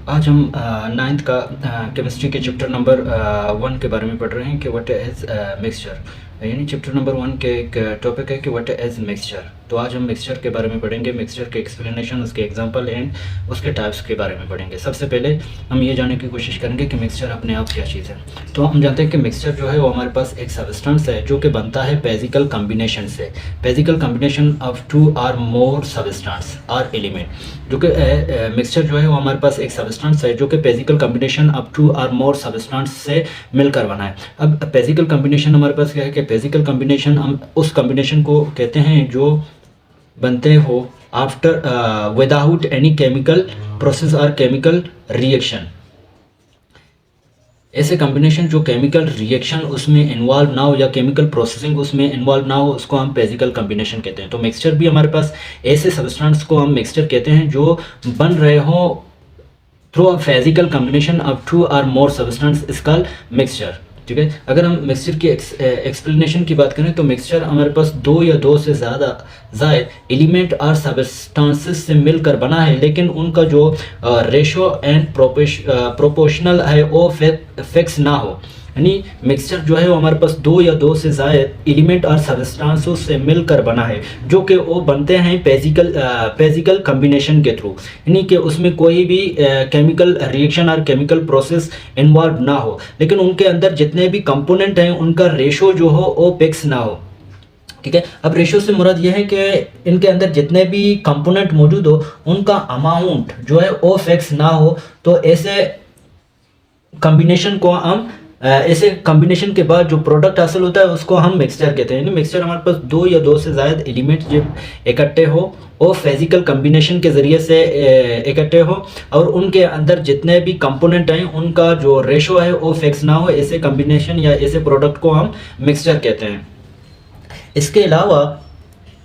आज हम नाइन्थ का केमिस्ट्री के चैप्टर नंबर 1 के बारे में पढ़ रहे हैं कि व्हाट इज़ मिक्सचर। यानी चैप्टर नंबर 1 के एक टॉपिक है कि व्हाट इज़ मिक्सचर। तो आज हम मिक्सचर के बारे में पढ़ेंगे, मिक्सचर के एक्सप्लेनेशन, उसके एग्जांपल एंड उसके टाइप्स के बारे में पढ़ेंगे। सबसे पहले हम ये जानने की कोशिश करेंगे कि मिक्सचर अपने आप क्या चीज़ है। तो हम जानते हैं कि मिक्सचर जो है वो हमारे पास एक सब्सटेंस है जो कि बनता है बेसिकल कॉम्बिनेशन से, बेसिकल कॉम्बिनेशन ऑफ 2 और मोर सब्सटेंस और एलिमेंट। जो कि मिक्सचर जो है वो हमारे पास एक सब्सटेंस है जो कि बेसिकल कॉम्बिनेशन ऑफ 2 और मोर सब्सटेंस से मिलकर बना है। अब बेसिकल कॉम्बिनेशन हमारे पास क्या है कि बेसिकल कॉम्बिनेशन हम उस कॉम्बिनेशन को कहते हैं जो बनते हो after without any chemical process और केमिकल रिएक्शन। ऐसे कॉम्बिनेशन जो केमिकल रिएक्शन उसमें इन्वॉल्व ना हो या केमिकल प्रोसेसिंग उसमें इन्वॉल्व ना हो, उसको हम बेसिकल कॉम्बिनेशन कहते हैं। तो मिक्सचर भी हमारे पास ऐसे सब्सटेंस को हम मिक्सचर कहते हैं जो बन रहे हो through a physical combination of 2 और more substance is called mixture. ठीक है, अगर हम मिक्सचर की एक्सप्लेनेशन की बात करें तो मिक्सचर हमारे पास 2 या 2 से ज़्यादा एलिमेंट और सब्सटेंसेस से मिलकर बना है, लेकिन उनका जो रेशो एंड प्रोपोर्शनल है वो फिक्स ना हो। यानी मिक्सचर जो है वो हमारे पास 2 या 2 से ज़्यादा एलिमेंट और सब्सटेंसों से मिलकर बना है जो कि वो बनते हैं बेसिकल कॉम्बिनेशन के थ्रू। यानी कि उसमें कोई भी केमिकल रिएक्शन और केमिकल प्रोसेस इन्वॉल्व ना हो, लेकिन उनके अंदर जितने भी कंपोनेंट हैं उनका रेशो जो हो वो फिक्स ना हो। ठीक है, अब रेशो से मुराद ये है कि इनके अंदर जितने भी कंपोनेंट मौजूद हो उनका अमाउंट जो है वो फिक्स ना हो। तो ऐसे कॉम्बिनेशन को हम ऐसे कॉम्बिनेशन के बाद जो प्रोडक्ट हासिल होता है उसको हम मिक्सचर कहते हैं। यानी मिक्सचर हमारे पास 2 या 2 से ज़्यादा एलिमेंट जब इकट्ठे हो वो फिजिकल कॉम्बिनेशन के ज़रिए से इकट्ठे हो और उनके अंदर जितने भी कंपोनेंट हैं उनका जो रेशो है वो फिक्स ना हो, ऐसे कॉम्बिनेशन या ऐसे प्रोडक्ट को हम मिक्सचर कहते हैं। इसके अलावा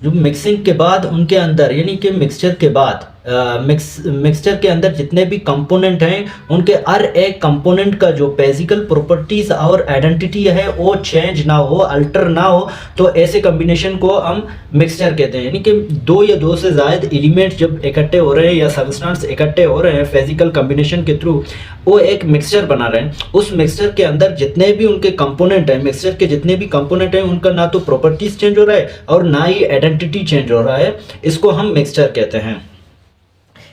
जो मिक्सिंग के बाद उनके अंदर यानी कि मिक्सचर के बाद मिक्सचर के अंदर जितने भी कंपोनेंट हैं उनके हर एक कंपोनेंट का जो बेसिकल प्रॉपर्टीज और आइडेंटिटी है वो चेंज ना हो, अल्टर ना हो, तो ऐसे कॉम्बिनेशन को हम मिक्सचर कहते हैं। यानी कि 2 या 2 से ज़्यादा एलिमेंट जब इकट्ठे हो रहे हैं या सब्सटेंस इकट्ठे हो रहे हैं फिजिकल कॉम्बिनेशन के थ्रू, वो एक मिक्सचर बना रहे हैं। उस मिक्सचर के अंदर जितने भी उनके कंपोनेंट हैं, मिक्सचर के जितने भी कंपोनेंट हैं उनका ना तो प्रॉपर्टीज चेंज हो रहा है और ना ही आइडेंटिटी चेंज हो रहा है, इसको हम मिक्सचर कहते हैं।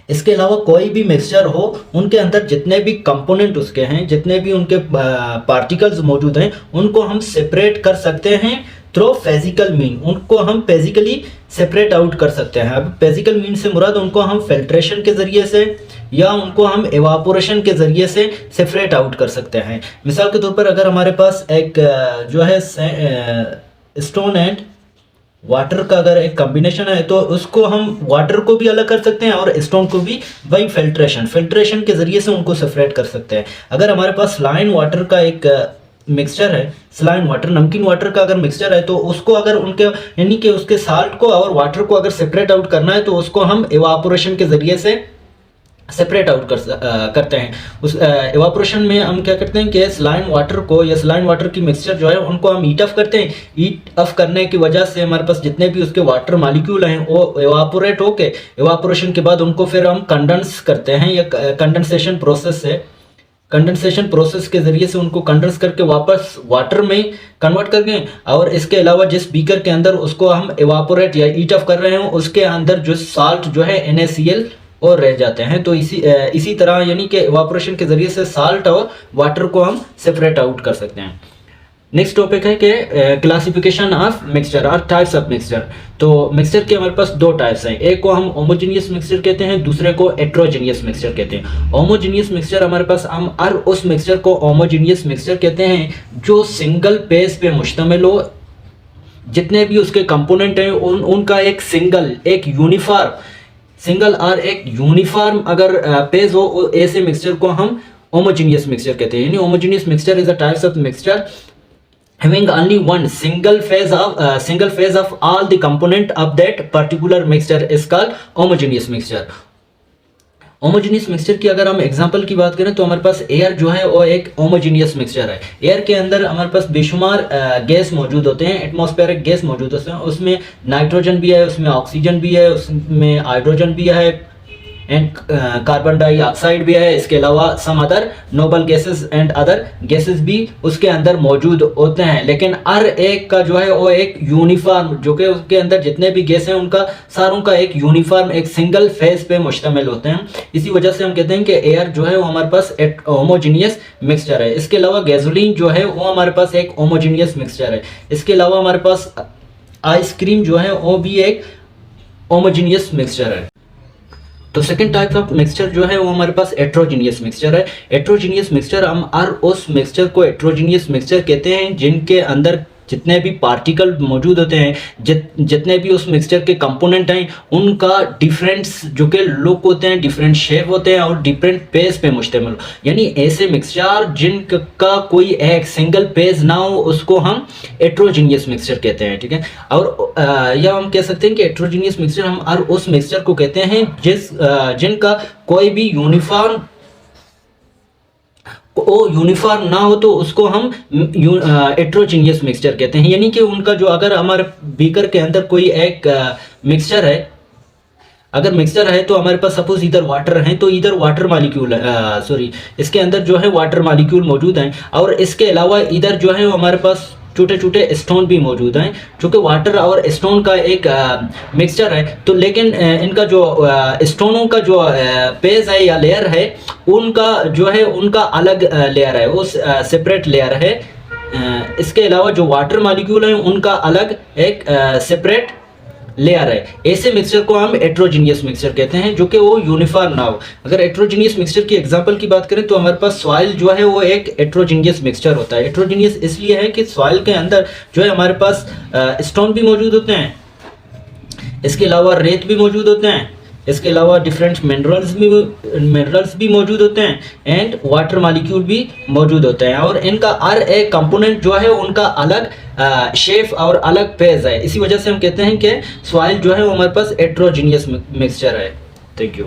इसके अलावा कोई भी मिक्सचर हो उनके अंदर जितने भी कंपोनेंट उसके हैं, जितने भी उनके पार्टिकल्स मौजूद हैं उनको हम सेपरेट कर सकते हैं थ्रू फिजिकल मीन। उनको हम फिजिकली सेपरेट आउट कर सकते हैं। अब फिजिकल मीन से मुराद उनको हम फिल्ट्रेशन के ज़रिए से या उनको हम एवापोरेशन के ज़रिए से सेपरेट आउट कर सकते हैं। मिसाल के तौर पर अगर हमारे पास एक जो है स्टोन एंड वाटर का अगर एक कॉम्बिनेशन है तो उसको हम वाटर को भी अलग कर सकते हैं और स्टोन को भी बाई फिल्ट्रेशन के ज़रिए से उनको सेपरेट कर सकते हैं। अगर हमारे पास सलाइन वाटर का एक मिक्सचर है, सलाइन वाटर नमकीन वाटर का अगर मिक्सचर है तो उसको अगर उनके यानी कि उसके साल्ट को और वाटर को अगर सेपरेट आउट करना है तो उसको हम एवापोरेशन के ज़रिए से सेपरेट आउट करते हैं। उस एवापोरेशन में हम क्या करते हैं कि सलाइन वाटर को या सलाइन वाटर की मिक्सचर जो है उनको हम हीट अप करते हैं। हीट अप करने की वजह से हमारे पास जितने भी उसके वाटर मॉलिक्यूल हैं वो एवापोरेट होके एवापोरेशन के बाद उनको फिर हम कंडेंस करते हैं या कंडेंसेशन प्रोसेस के ज़रिए से उनको कंडेंस करके वापस वाटर में कन्वर्ट करके, और इसके अलावा जिस बीकर के अंदर उसको हम एवापोरेट या हीट अप कर रहे हैं उसके अंदर जो साल्ट जो है NaCl और रह जाते हैं। तो इसी तरह यानी कि एवापोरेशन के ज़रिए से साल्ट और वाटर को हम सेपरेट आउट कर सकते हैं। नेक्स्ट टॉपिक है कि क्लासिफिकेशन ऑफ मिक्सचर और टाइप्स ऑफ मिक्सचर। तो मिक्सचर के हमारे पास 2 टाइप्स हैं, एक को हम होमोजेनियस मिक्सचर कहते हैं, दूसरे को हेटेरोजेनियस मिक्सचर कहते हैं। होमोजेनियस मिक्सचर हमारे पास हम हर उस मिक्सचर को होमोजेनियस मिक्सचर कहते हैं जो सिंगल पेज पे मुश्तमिल हो। जितने भी उसके कंपोनेंट हैं उनका एक यूनिफॉर्म अगर पेज हो, ऐसे मिक्सचर को हम होमोजेनियस मिक्सचर कहते हैं। यानी homogeneous mixture is a types of mixture having only one single phase of all the component of that particular mixture is called homogeneous mixture। Homogeneous mixture की अगर हम एग्जांपल की बात करें तो हमारे पास एयर जो है वो एक होमोजेनियस मिक्सचर है। एयर के अंदर हमारे पास बेशुमार गैस मौजूद होते हैं, एटमॉस्फेरिक गैस मौजूद होते हैं। उसमें नाइट्रोजन भी है, उसमें ऑक्सीजन भी है, उसमें हाइड्रोजन भी है, एंड कार्बन डाइऑक्साइड भी है, इसके अलावा some other noble gases and other gases भी उसके अंदर मौजूद होते हैं। लेकिन हर एक का जो है वो एक यूनिफॉर्म, जो कि उसके अंदर जितने भी गैस हैं उनका सारों का एक यूनिफॉर्म एक सिंगल फेज पे मुश्तमिल होते हैं। इसी वजह से हम कहते हैं कि एयर जो है वो हमारे पास एक होमोजीनियस मिक्सचर है। इसके अलावा गैसोलीन जो है वो हमारे पास एक होमोजीनियस मिक्सचर है। इसके अलावा हमारे पास आइसक्रीम जो है वो भी एक होमोजीनियस मिक्सचर है। तो सेकंड टाइप ऑफ मिक्सचर जो है वो हमारे पास हेट्रोजीनियस मिक्सचर है। हेट्रोजीनियस मिक्सचर हम हर उस मिक्सचर को हेट्रोजीनियस मिक्सचर कहते हैं जिनके अंदर जितने भी पार्टिकल मौजूद होते हैं, जितने भी उस मिक्सचर के कंपोनेंट हैं, उनका डिफरेंट्स जो कि लुक होते हैं, डिफरेंट शेप होते हैं और डिफरेंट पेज पे मुश्तमिल, यानी ऐसे मिक्सचर जिनका कोई एक सिंगल पेज ना हो उसको हम हेट्रोजीनियस मिक्सचर कहते हैं। ठीक है, और या हम कह सकते हैं कि हेट्रोजीनियस मिक्सचर हम हर उस मिक्सचर को कहते हैं जिनका कोई भी यूनिफॉर्म ना हो तो उसको हम हेट्रोजीनियस मिक्सचर कहते हैं। यानी कि उनका जो, अगर हमारे बीकर के अंदर कोई एक मिक्सचर है, अगर मिक्सचर है तो हमारे पास सपोज इधर वाटर है तो इधर वाटर मॉलिक्यूल सॉरी इसके अंदर जो है वाटर मॉलिक्यूल मौजूद हैं, और इसके अलावा इधर जो है हमारे पास छोटे छोटे स्टोन भी मौजूद हैं, जो कि वाटर और स्टोन का एक मिक्सचर है। तो लेकिन इनका जो स्टोनों का जो पेज है या लेयर है, उनका जो है उनका अलग लेयर है, वो सेपरेट लेयर है। इसके अलावा जो वाटर मॉलिक्यूल हैं उनका अलग एक सेपरेट लेयर है। ऐसे मिक्सचर को हम हेट्रोजीनियस मिक्सचर कहते हैं, जो कि वो यूनिफॉर्म ना हो। अगर हेट्रोजीनियस मिक्सचर की एग्जांपल की बात करें तो हमारे पास सॉइल जो है वो एक हेट्रोजीनियस मिक्सचर होता है। हेट्रोजीनियस इसलिए है कि सॉइल के अंदर जो है हमारे पास स्टोन भी मौजूद होते हैं, इसके अलावा रेत भी मौजूद होते हैं, इसके अलावा डिफरेंट मिनरल्स भी मौजूद होते हैं, एंड वाटर मॉलिक्यूल भी मौजूद होते हैं, और इनका हर एक कंपोनेंट जो है उनका अलग शेप और अलग पेज है। इसी वजह से हम कहते हैं कि सॉइल जो है वो हमारे पास हेट्रोजीनियस मिक्सचर है। Thank you.